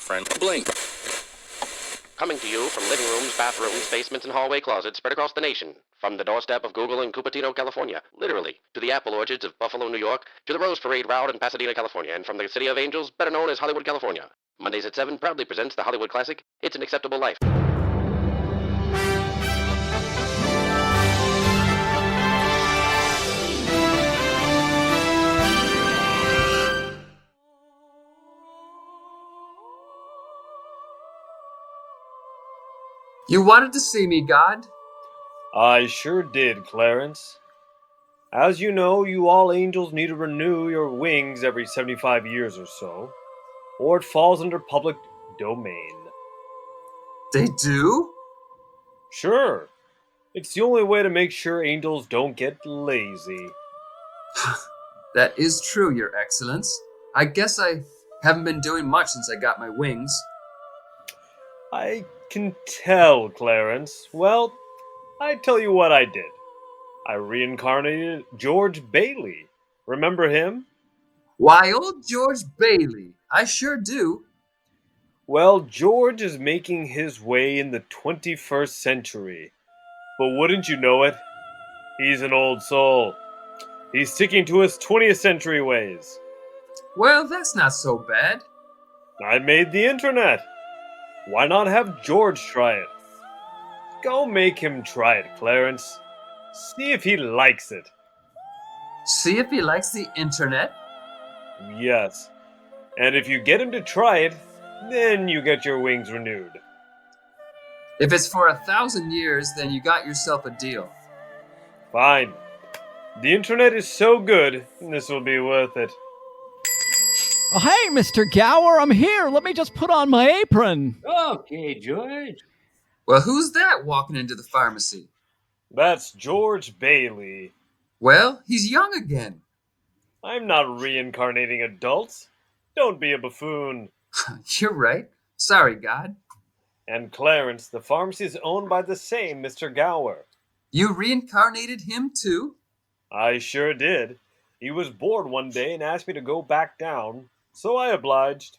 friend. Blink. Coming to you from living rooms, bathrooms, basements, and hallway closets spread across the nation. From the doorstep of Google in Cupertino, California, literally, to the apple orchards of Buffalo, New York, to the Rose Parade Route in Pasadena, California, and from the City of Angels, better known as Hollywood, California. Mondays at 7 proudly presents the Hollywood classic, It's an Acceptable Life. You wanted to see me, God? I sure did, Clarence. As you know, you all angels need to renew your wings every 75 years or so, or it falls under public domain. They do? Sure. It's the only way to make sure angels don't get lazy. That is true, Your Excellence. I guess I haven't been doing much since I got my wings. I can tell, Clarence. Well, I tell you what I did. I reincarnated George Bailey. Remember him? Why, old George Bailey. I sure do. Well, George is making his way in the 21st century. But wouldn't you know it? He's an old soul. He's sticking to his 20th century ways. Well, that's not so bad. I made the internet. Why not have George try it? Go make him try it, Clarence. See if he likes it. See if he likes the internet? Yes. And if you get him to try it, then you get your wings renewed. If it's for 1,000 years, then you got yourself a deal. Fine. The internet is so good, this will be worth it. Oh, hey, Mr. Gower, I'm here. Let me just put on my apron. Okay, George. Well, who's that walking into the pharmacy? That's George Bailey. Well, he's young again. I'm not reincarnating adults. Don't be a buffoon. You're right. Sorry, God. And Clarence, the pharmacy is owned by the same Mr. Gower. You reincarnated him too? I sure did. He was bored one day and asked me to go back down, so I obliged.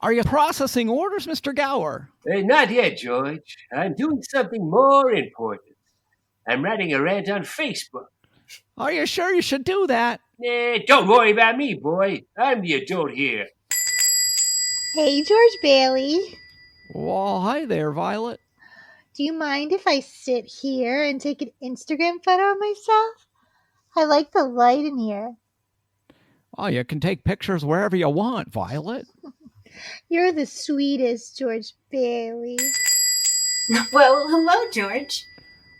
Are you processing orders, Mr. Gower? Not yet, George. I'm doing something more important. I'm writing a rant on Facebook. Are you sure you should do that? Don't worry about me, boy. I'm the adult here. Hey, George Bailey. Well, hi there, Violet. Do you mind if I sit here and take an Instagram photo of myself? I like the light in here. Oh, you can take pictures wherever you want, Violet. You're the sweetest, George Bailey. Well, hello, George.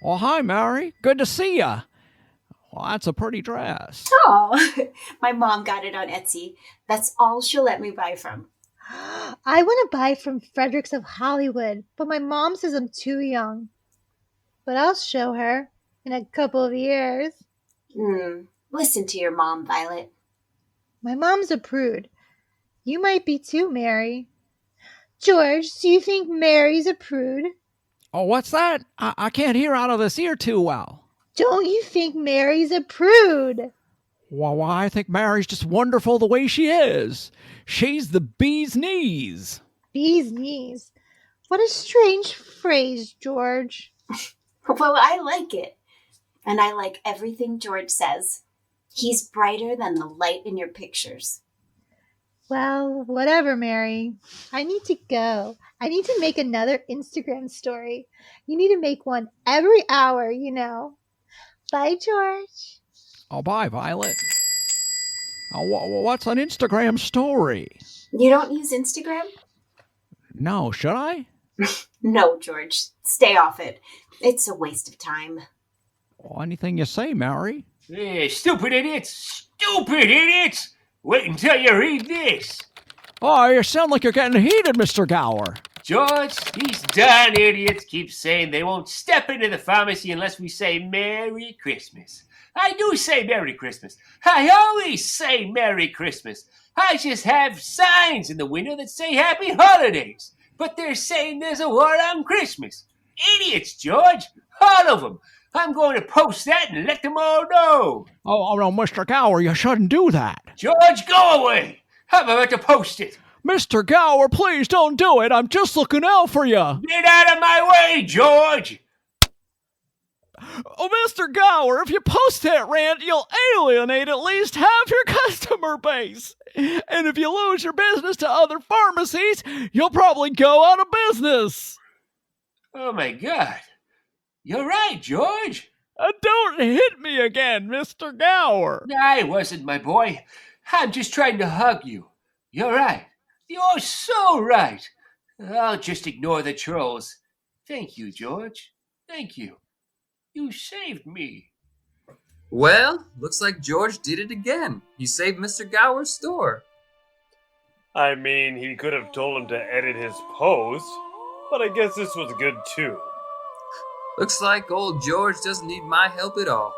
Oh, hi, Mary. Good to see ya. Well, that's a pretty dress. Oh, my mom got it on Etsy. That's all she'll let me buy from. I want to buy from Fredericks of Hollywood, but my mom says I'm too young. But I'll show her in a couple of years. Listen to your mom, Violet. My mom's a prude. You might be too, Mary. George, do you think Mary's a prude? Oh, what's that? I can't hear out of this ear too well. Don't you think Mary's a prude? Well, I think Mary's just wonderful the way she is. She's the bee's knees. Bee's knees? What a strange phrase, George. Well, I like it. And I like everything George says. He's brighter than the light in your pictures. Well, whatever, Mary. I need to go. I need to make another Instagram story. You need to make one every hour, you know. Bye, George. Oh, bye, Violet. Oh, what's an Instagram story? You don't use Instagram? No, should I? No, George. Stay off it. It's a waste of time. Well, anything you say, Mary. Stupid idiots! Stupid idiots! Wait until you read this. Oh, you sound like you're getting heated, Mr. Gower. George, these darn idiots keep saying they won't step into the pharmacy unless we say Merry Christmas. I do say Merry Christmas. I always say Merry Christmas. I just have signs in the window that say Happy Holidays. But they're saying there's a war on Christmas. Idiots, George. All of them. I'm going to post that and let them all know. Oh, no, Mr. Gower, you shouldn't do that. George, go away. I'm about to post it. Mr. Gower, please don't do it. I'm just looking out for you. Get out of my way, George. Oh, Mr. Gower, if you post that rant, you'll alienate at least half your customer base. And if you lose your business to other pharmacies, you'll probably go out of business. Oh, my God. You're right, George. Don't hit me again, Mr. Gower. I wasn't, my boy. I'm just trying to hug you. You're right. You're so right. I'll just ignore the trolls. Thank you, George. Thank you. You saved me. Well, looks like George did it again. He saved Mr. Gower's store. I mean, he could have told him to edit his post, but I guess this was good too. Looks like old George doesn't need my help at all.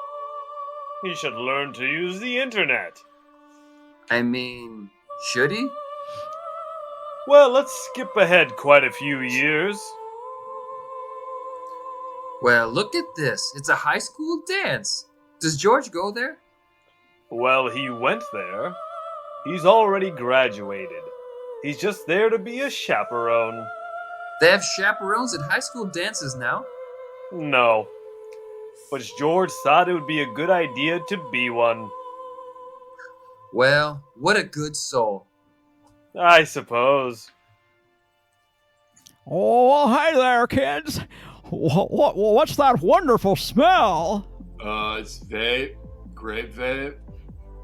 He should learn to use the internet. I mean, should he? Well, let's skip ahead quite a few years. Well, look at this. It's a high school dance. Does George go there? Well, he went there. He's already graduated. He's just there to be a chaperone. They have chaperones at high school dances now. No. But George thought it would be a good idea to be one. Well, what a good soul. I suppose. Oh, well, hey there, kids. What's that wonderful smell? It's vape. Grape vape.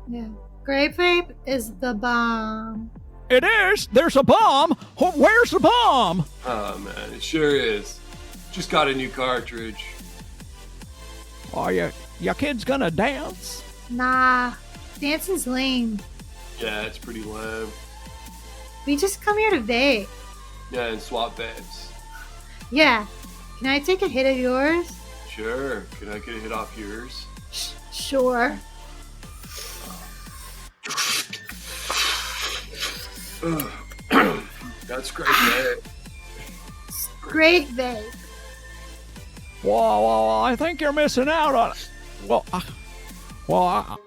Yeah. Grape vape is the bomb. It is? There's a bomb? Where's the bomb? Oh, man, it sure is. Just got a new cartridge. Are your kids gonna dance? Nah, dancing's lame. Yeah, it's pretty lame. We just come here to vape. Yeah, and swap vapes. Yeah. Can I take a hit of yours? Sure. Can I get a hit off yours? Sure. That's great vape. Great vape. Well, I think you're missing out on it.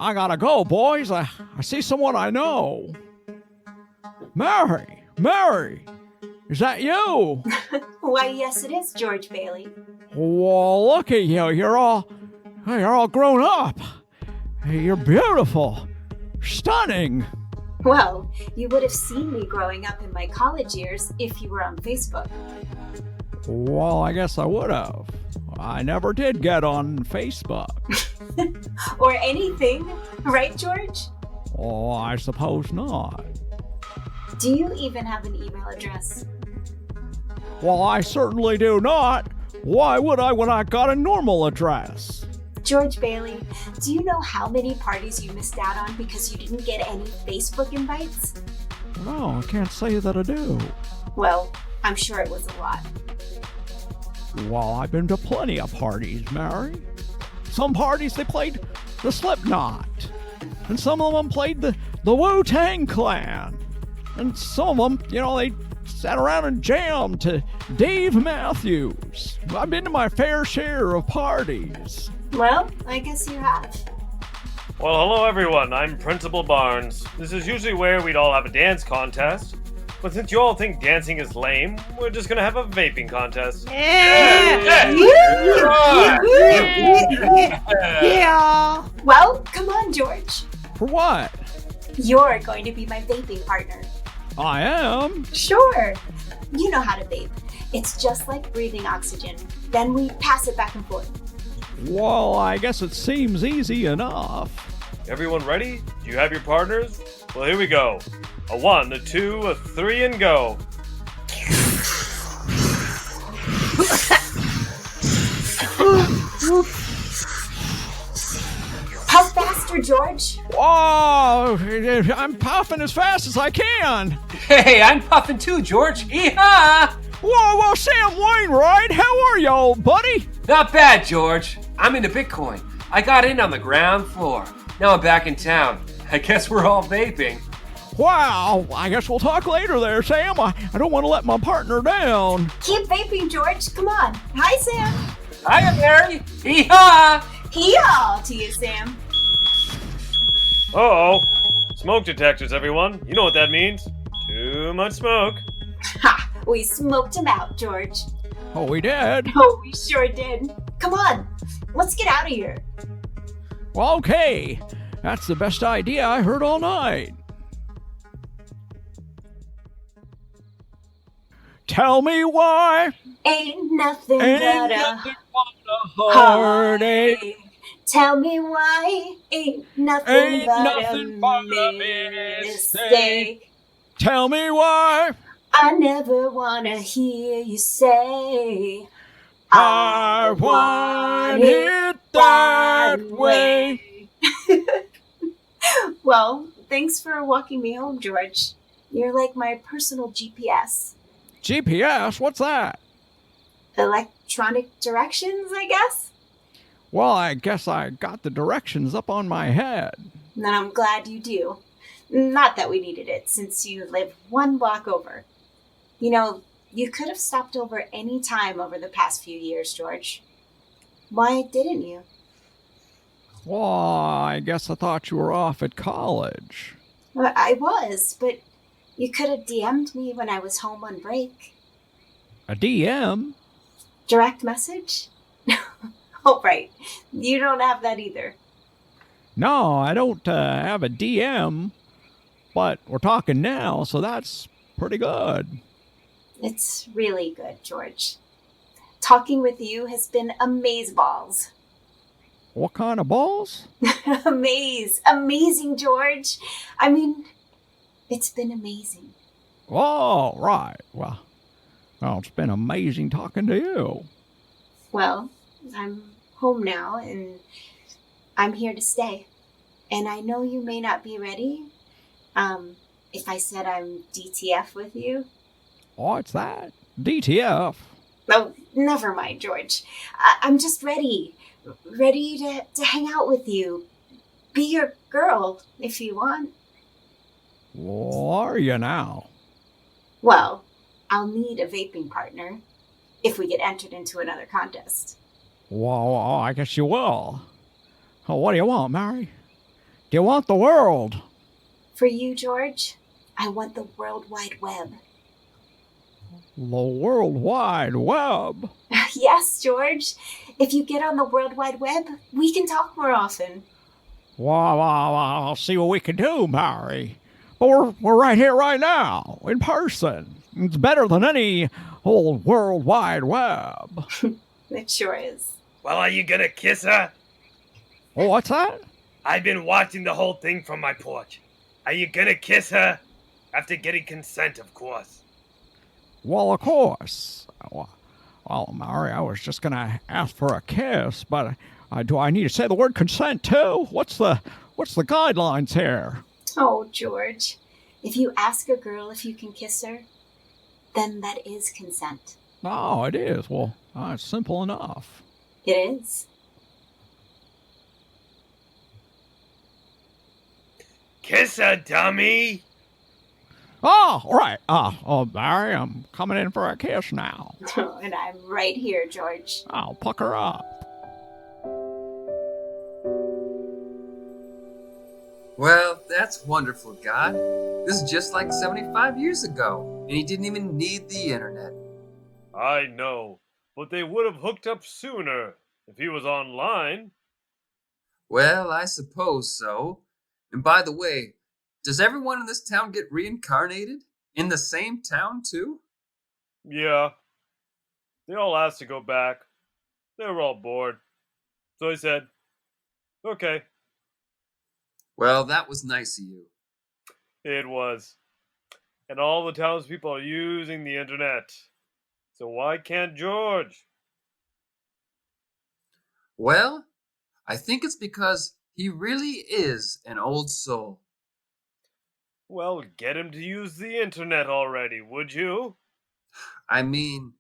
I gotta go, boys. I see someone I know. Mary, is that you? Why, yes, it is, George Bailey. Well, look at you. You're all grown up. You're beautiful, stunning. Well, you would have seen me growing up in my college years if you were on Facebook. Well, I guess I would have. I never did get on Facebook. Or anything, right, George? Oh, I suppose not. Do you even have an email address? Well, I certainly do not. Why would I when I got a normal address? George Bailey, do you know how many parties you missed out on because you didn't get any Facebook invites? No, I can't say that I do. Well, I'm sure it was a lot. Well, I've been to plenty of parties, Mary. Some parties, they played the Slipknot. And some of them played the Wu-Tang Clan. And some of them, they sat around and jammed to Dave Matthews. I've been to my fair share of parties. Well, I guess you have. Well, hello everyone, I'm Principal Barnes. This is usually where we'd all have a dance contest. But since you all think dancing is lame, we're just gonna have a vaping contest. Yeah. Well, come on, George. For what? You're going to be my vaping partner. I am? Sure. You know how to vape. It's just like breathing oxygen. Then we pass it back and forth. Well, I guess it seems easy enough. Everyone ready? Do you have your partners? Well, here we go. A 1, a 2, a 3, and go. Puff faster, George. Oh, I'm puffing as fast as I can. Hey, I'm puffing too, George. Yeehaw! Whoa, Sam Wainwright, how are you, old buddy? Not bad, George. I'm into Bitcoin. I got in on the ground floor. Now I'm back in town. I guess we're all vaping. Wow, I guess we'll talk later there, Sam. I don't want to let my partner down. Keep vaping, George. Come on. Hi, Sam. Hiya, Mary. Yeehaw! Hee-haw to you, Sam. Uh-oh. Smoke detectors, everyone. You know what that means. Too much smoke. Ha! We smoked him out, George. Oh, we did? Oh, we sure did. Come on, let's get out of here. Well, okay. That's the best idea I heard all night. Tell me why Ain't nothing ain't but nothing a but a heartache. heartache. Tell me why ain't nothing Ain't but nothing a but a mistake. Tell me why I never wanna hear you say I want it that way. Well, thanks for walking me home, George. You're like my personal GPS. GPS? What's that? Electronic directions, I guess? Well, I guess I got the directions up on my head. And I'm glad you do. Not that we needed it, since you live one block over. You know, you could have stopped over any time over the past few years, George. Why didn't you? Well, I guess I thought you were off at college. Well, I was, but you could have DM'd me when I was home on break. A DM? Direct message? Oh, right. You don't have that either. No, I don't have a DM, but we're talking now, so that's pretty good. It's really good, George. Talking with you has been amazeballs. What kind of balls? Amazing, George. I mean, it's been amazing. Oh, right. Well, it's been amazing talking to you. Well, I'm home now, and I'm here to stay. And I know you may not be ready. If I said I'm DTF with you. What's that? DTF? Oh, never mind, George. I'm just ready. Ready to hang out with you. Be your girl, if you want. Well, are you now? Well, I'll need a vaping partner if we get entered into another contest. Well, I guess you will. Oh, what do you want, Mary? Do you want the world? For you, George, I want the World Wide Web. The World Wide Web? Yes, George. If you get on the World Wide Web, we can talk more often. Well, I'll see what we can do, Mary. But we're right here, right now, in person. It's better than any old World Wide Web. It sure is. Well, are you gonna kiss her? Oh, what's that? I've been watching the whole thing from my porch. Are you gonna kiss her? After getting consent, of course. Well, of course. Well, Mary, I was just gonna ask for a kiss, but do I need to say the word consent too? What's the guidelines here? Oh, George. If you ask a girl if you can kiss her, then that is consent. Oh, it is. Well, it's simple enough. It is. Kiss her, dummy! Oh, all right. Mary, I'm coming in for a kiss now. And I'm right here, George. I'll pucker up. Well, that's wonderful, God. This is just like 75 years ago, and he didn't even need the internet. I know, but they would have hooked up sooner if he was online. Well, I suppose so. And by the way, does everyone in this town get reincarnated? In the same town, too? Yeah. They all asked to go back. They were all bored. So I said, okay. Well, that was nice of you. It was. And all the townspeople are using the internet. So why can't George? Well, I think it's because he really is an old soul. Well, get him to use the internet already, would you? I mean,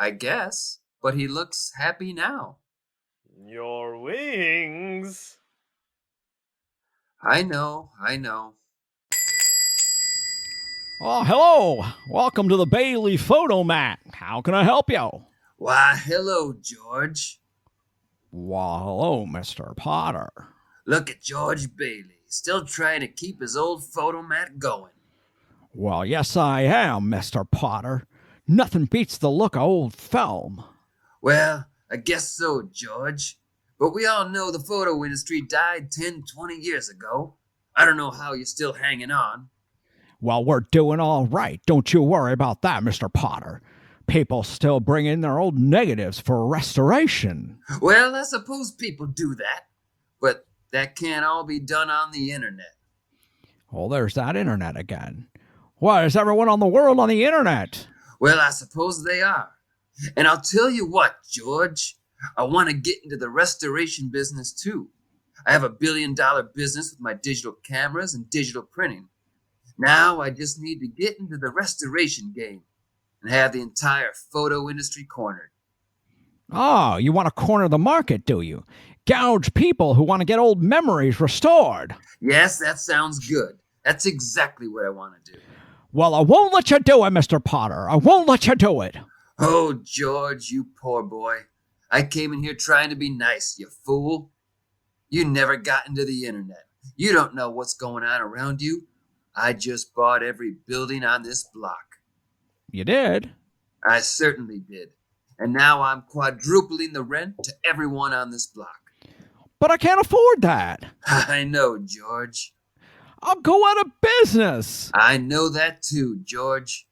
I guess, but he looks happy now. Your wings. I know. Oh, hello. Welcome to the Bailey Photo Mat. How can I help you? Why, hello, George. Well, hello, Mr. Potter. Look at George Bailey, he's still trying to keep his old photomat going. Well, yes, I am, Mr. Potter. Nothing beats the look of old film. Well, I guess so, George. But we all know the photo industry died 10, 20 years ago. I don't know how you're still hanging on. Well, we're doing all right. Don't you worry about that, Mr. Potter. People still bring in their old negatives for restoration. Well, I suppose people do that. But that can't all be done on the internet. Well, there's that internet again. Why, is everyone on the world on the internet? Well, I suppose they are. And I'll tell you what, George. I want to get into the restoration business too. I have $1 billion business with my digital cameras and digital printing. Now I just need to get into the restoration game and have the entire photo industry cornered. Oh, you want to corner the market, do you? Gouge people who want to get old memories restored. Yes, that sounds good. That's exactly what I want to do. Well, I won't let you do it, Mr. Potter. I won't let you do it. Oh, George, you poor boy. I came in here trying to be nice, you fool. You never got into the internet. You don't know what's going on around you. I just bought every building on this block. You did? I certainly did. And now I'm quadrupling the rent to everyone on this block. But I can't afford that. I know, George. I'll go out of business. I know that too, George.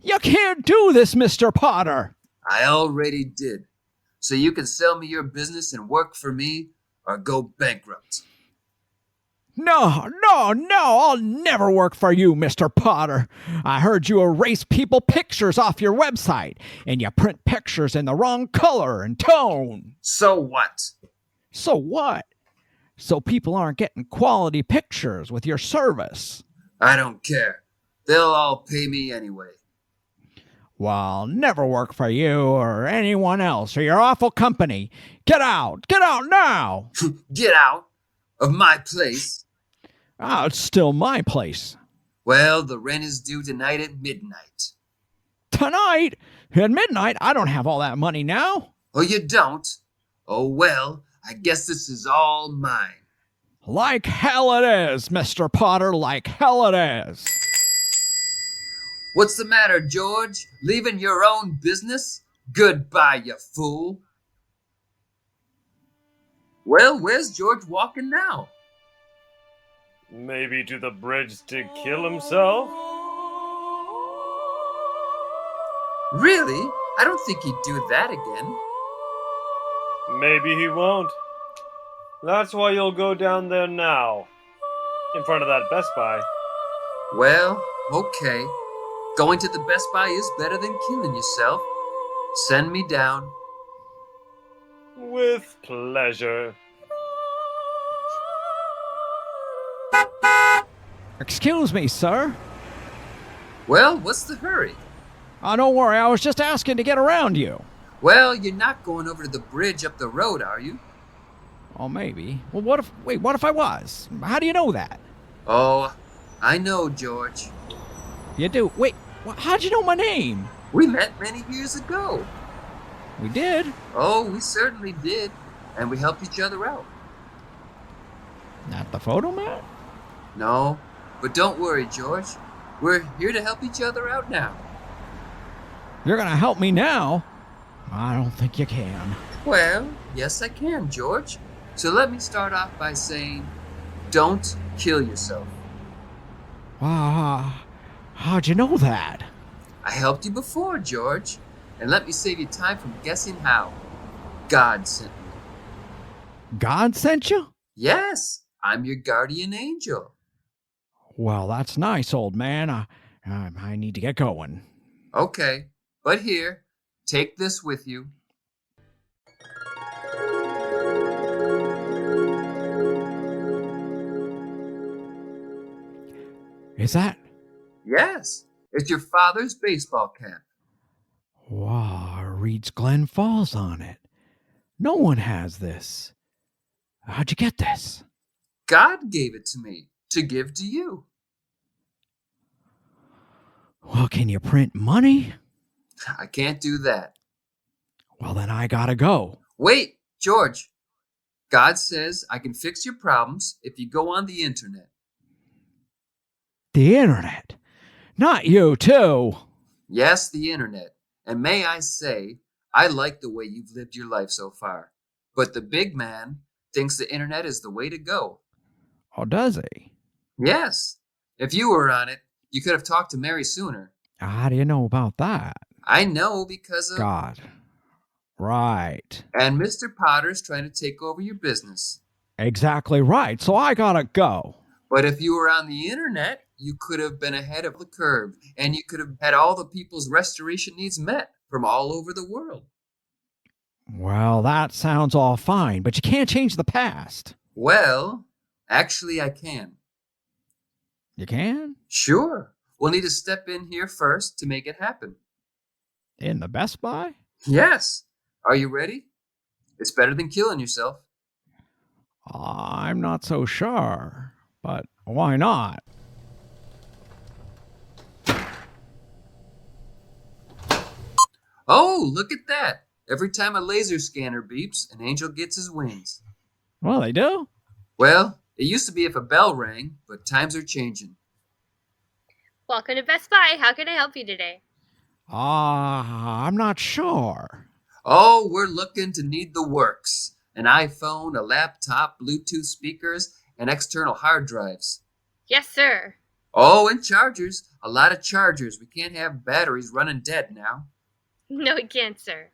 You can't do this, Mr. Potter. I already did. So you can sell me your business and work for me or go bankrupt. No, I'll never work for you, Mr. Potter. I heard you erase people pictures off your website, and you print pictures in the wrong color and tone. So what? So what? So people aren't getting quality pictures with your service. I don't care. They'll all pay me anyway. Well, I'll never work for you or anyone else or your awful company. Get out! Get out now! Get out of my place. Ah, it's still my place. Well, the rent is due tonight at midnight. Tonight? At midnight? I don't have all that money now. Oh, you don't? Oh, well, I guess this is all mine. Like hell it is, Mr. Potter, like hell it is. What's the matter, George? Leaving your own business? Goodbye, you fool. Well, where's George walking now? Maybe to the bridge to kill himself? Really? I don't think he'd do that again. Maybe he won't. That's why you'll go down there now. In front of that Best Buy. Well, okay. Going to the Best Buy is better than killing yourself. Send me down. With pleasure. Excuse me, sir. Well, what's the hurry? Oh, don't worry, I was just asking to get around you. Well, you're not going over to the bridge up the road, are you? Oh, maybe. Well, what if I was? How do you know that? Oh, I know, George. You do? Wait, how'd you know my name? We met many years ago. We did? Oh, we certainly did. And we helped each other out. At the photo mat? No, but don't worry, George. We're here to help each other out now. You're gonna help me now? I don't think you can. Well, yes, I can, George. So let me start off by saying, don't kill yourself. How'd you know that? I helped you before, George. And let me save you time from guessing how. God sent me. God sent you? Yes, I'm your guardian angel. Well, that's nice, old man. I need to get going. Okay, but here, take this with you. Is that? Yes, it's your father's baseball cap. Wow, it reads Glen Falls on it. No one has this. How'd you get this? God gave it to me to give to you. Well, can you print money? I can't do that. Well, then I gotta go. Wait, George. God says I can fix your problems if you go on the internet. The internet? Not you, too. Yes, the internet. And may I say, I like the way you've lived your life so far. But the big man thinks the internet is the way to go. Oh, does he? Yes. If you were on it, you could have talked to Mary sooner. How do you know about that? I know because of... God. Right. And Mr. Potter's trying to take over your business. Exactly right. So I gotta go. But if you were on the internet, you could have been ahead of the curve, and you could have had all the people's restoration needs met from all over the world. Well, that sounds all fine, but you can't change the past. Well, actually I can. You can? Sure. We'll need to step in here first to make it happen. In the Best Buy? Yes. Are you ready? It's better than killing yourself. I'm not so sure, but why not? Oh, look at that. Every time a laser scanner beeps, an angel gets his wings. Well, they do. Well, it used to be if a bell rang, but times are changing. Welcome to Best Buy. How can I help you today? I'm not sure. Oh, we're looking to need the works. An iPhone, a laptop, Bluetooth speakers, and external hard drives. Yes, sir. Oh, and chargers. A lot of chargers. We can't have batteries running dead now. No, we can't, sir.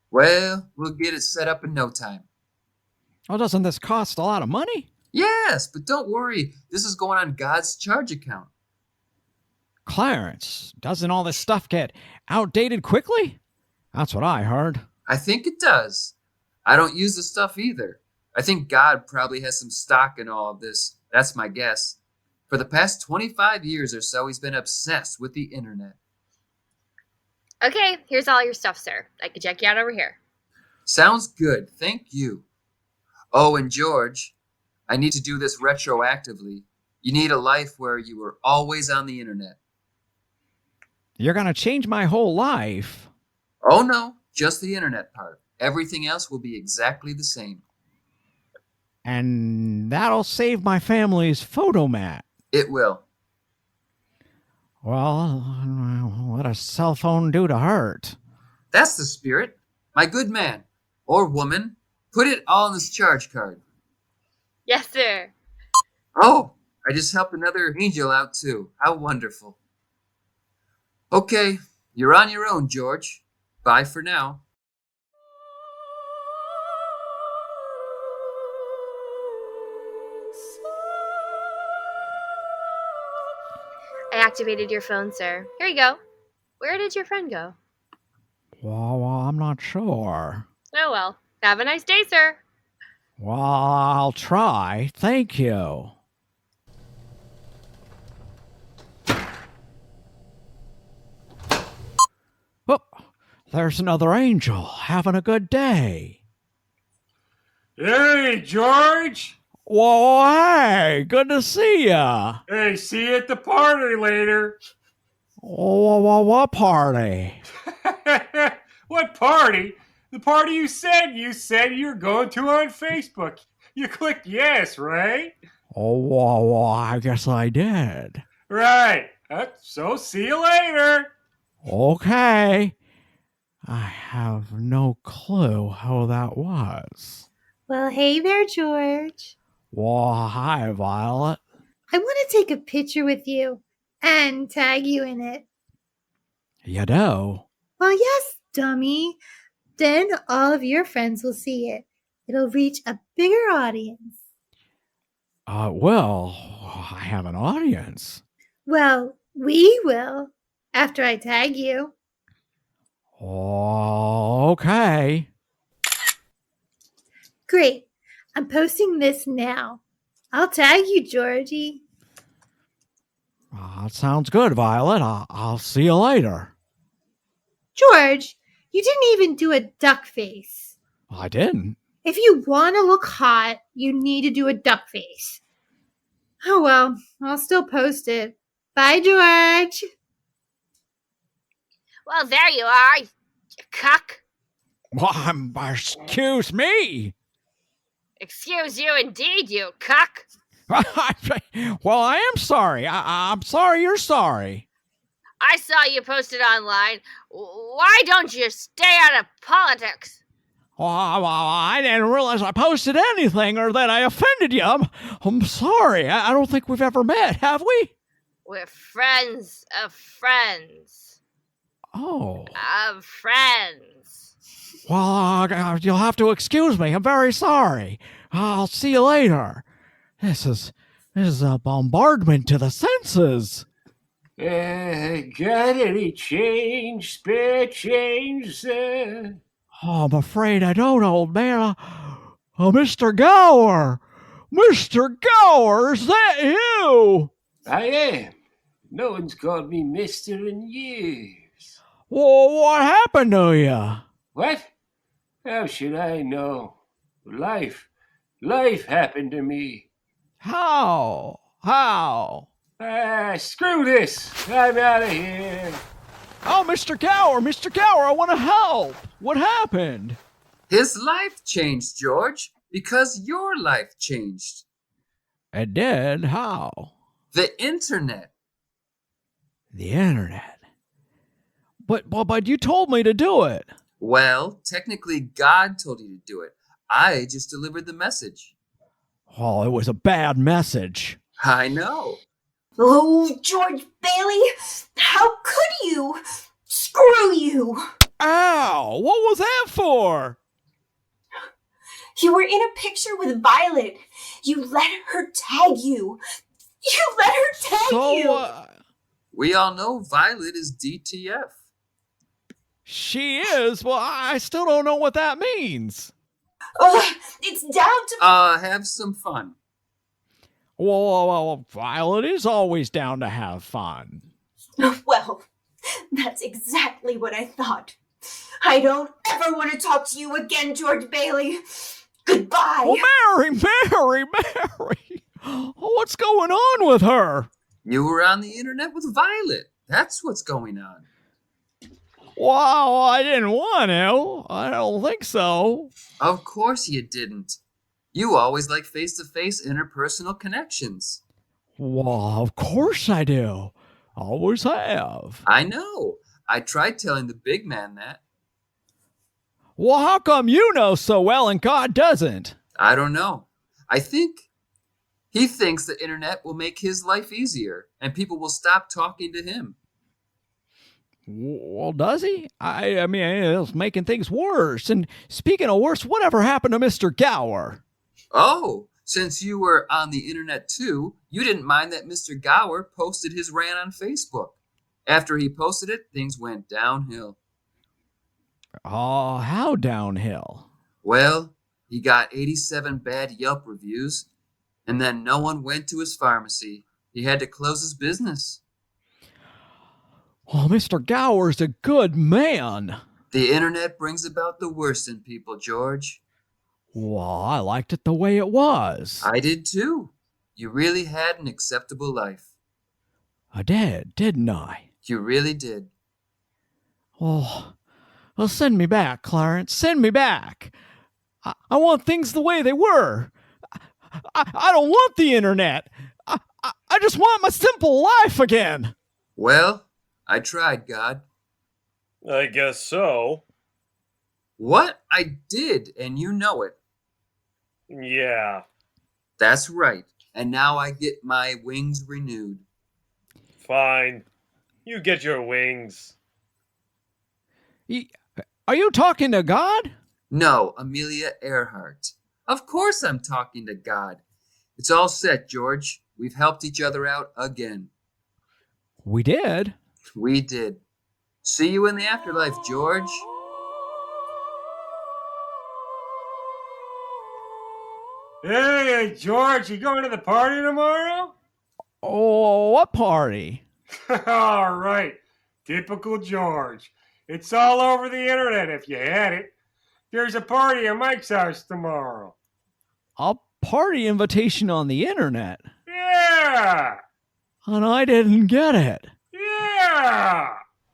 Well, we'll get it set up in no time. Oh, doesn't this cost a lot of money? Yes, but don't worry. This is going on God's charge account. Clarence, doesn't all this stuff get outdated quickly? That's what I heard. I think it does. I don't use the stuff either. I think God probably has some stock in all of this. That's my guess. For the past 25 years or so, he's been obsessed with the internet. Okay, here's all your stuff, sir. I can check you out over here. Sounds good. Thank you. Oh, and George, I need to do this retroactively. You need a life where you were always on the internet. You're gonna change my whole life. Oh, no, just the internet part. Everything else will be exactly the same. And that'll save my family's photo mat. It will. Well, what a cell phone do to hurt? That's the spirit. My good man, or woman, put it all on this charge card. Yes, sir. Oh, I just helped another angel out too. How wonderful. Okay, you're on your own, George. Bye for now. I activated your phone, sir. Here you go. Where did your friend go? Well, I'm not sure. Oh, well. Have a nice day, sir. Well, I'll try. Thank you. Oh, there's another angel having a good day. Hey, George! Whoa, hey, good to see ya. Hey, see you at the party later. What party? What party? The party you said you were going to on Facebook. You clicked yes, right? Oh, I guess I did. Right. So see you later. Okay. I have no clue how that was. Well, hey there, George. Well, hi, Violet. I want to take a picture with you and tag you in it. You do? Well, yes, dummy. Then all of your friends will see it. It'll reach a bigger audience. Well, I have an audience. Well, we will after I tag you. Oh, okay. Great. I'm posting this now. I'll tag you, Georgie. That sounds good, Violet. I'll see you later. George, you didn't even do a duck face. I didn't. If you want to look hot, you need to do a duck face. Oh well, I'll still post it. Bye, George. Well, there you are, you cuck. Excuse me. Excuse you indeed, you cuck. Well, I am sorry. I'm sorry you're sorry. I saw you posted online. Why don't you stay out of politics? Well, I didn't realize I posted anything or that I offended you. I'm sorry. I don't think we've ever met, have we? We're friends of friends. Oh. Of friends. Well, you'll have to excuse me. I'm very sorry. I'll see you later. This is a bombardment to the senses. Got any change, spare change, sir? Oh, I'm afraid I don't, old man. Mr. Gower! Mr. Gower, is that you? I am. No one's called me mister in years. Well, what happened to you? What? How should I know? Life happened to me. How? Screw this. I'm out of here. Oh, Mr. Gower, I want to help. What happened? His life changed, George, because your life changed. It did? How? The internet. The internet? But you told me to do it. Well, technically God told you to do it. I just delivered the message. Oh, it was a bad message. I know. Oh, George Bailey, how could you? Screw you! Ow! What was that for? You were in a picture with Violet. You let her tag you. We all know Violet is DTF. She is? Well, I still don't know what that means. Oh, it's down to... Have some fun. Well, Violet is always down to have fun. Well, that's exactly what I thought. I don't ever want to talk to you again, George Bailey. Goodbye. Oh, Mary! What's going on with her? You were on the internet with Violet. That's what's going on. Wow, I didn't want to. I don't think so. Of course you didn't. You always like face-to-face interpersonal connections. Well, of course I do. Always have. I know. I tried telling the big man that. Well, how come you know so well and God doesn't? I don't know. I think he thinks the internet will make his life easier and people will stop talking to him. Well, does he? I mean, it's making things worse. And speaking of worse, whatever happened to Mr. Gower? Oh, since you were on the internet too, you didn't mind that Mr. Gower posted his rant on Facebook. After he posted it, things went downhill. Oh, how downhill? Well, he got 87 bad Yelp reviews, and then no one went to his pharmacy. He had to close his business. Oh, Mr. Gower's a good man. The internet brings about the worst in people, George. Well, I liked it the way it was. I did too. You really had an acceptable life. I did, didn't I? You really did. Well, send me back, Clarence. Send me back. I want things the way they were. I don't want the internet. I just want my simple life again. Well, I tried, God. I guess so. What? I did, and you know it. Yeah. That's right. And now I get my wings renewed. Fine. You get your wings. Are you talking to God? No, Amelia Earhart. Of course I'm talking to God. It's all set, George. We've helped each other out again. We did? We did. See you in the afterlife, George. Hey, George, you going to the party tomorrow? Oh, what party? All right. Typical George. It's all over the internet if you had it. There's a party at Mike's house tomorrow. A party invitation on the internet? Yeah! And I didn't get it. Yeah!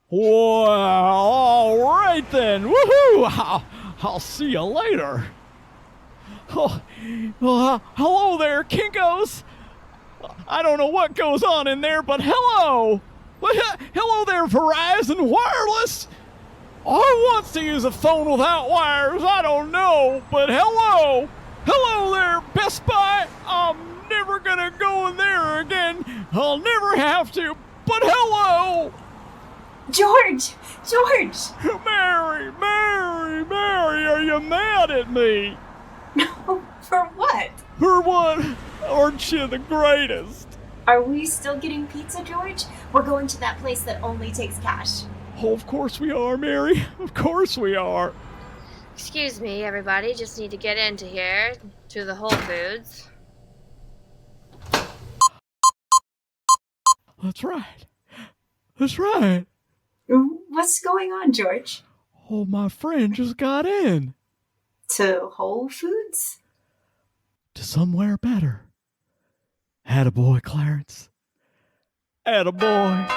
Well, all right then. Woohoo! I'll see you later. Oh, Hello there, Kinkos. I don't know what goes on in there, but hello. Hello there, Verizon Wireless. I want to use a phone without wires. I don't know, but hello. Hello there, Best Buy. I'm never gonna go in there again. I'll never have to, but hello. George! Mary, are you mad at me? For what? For what? Aren't you the greatest? Are we still getting pizza, George? We're going to that place that only takes cash. Oh, of course we are, Mary. Of course we are. Excuse me, everybody. Just need to get into here to the Whole Foods. That's right. That's right. What's going on, George? Oh, my friend just got in. To Whole Foods? To somewhere better. Attaboy, Clarence. Attaboy.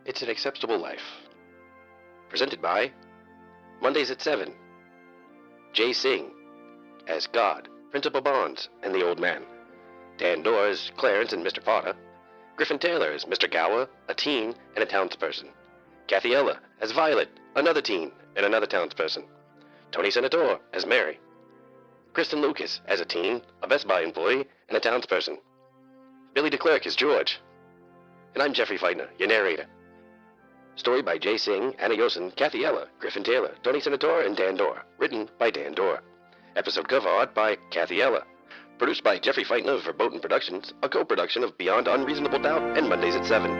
It's an Acceptable Life. Presented by Mondays at 7. Singh as God, Principal Bonds, and the Old Man. Dan Dore as Clarence and Mr. Potter. Griffin Taylor as Mr. Gower, a teen and a townsperson. Cathy Eller as Violet, another teen and another townsperson. Toni Senatore as Mary. Kristen Lucas as a teen, a Best Buy employee, and a townsperson. Billy DeClercq as George. And I'm Jeffrey Feightner, your narrator. Story by Singh, Anna Yosen, Cathy Eller, Griffin Taylor, Toni Senatore, and Dan Dore. Written by Dan Dore. Episode cover art by Cathy Eller. Produced by Jeffrey Feightner of Verboten Productions, a co-production of Beyond Unreasonable Doubt and Mondays at 7.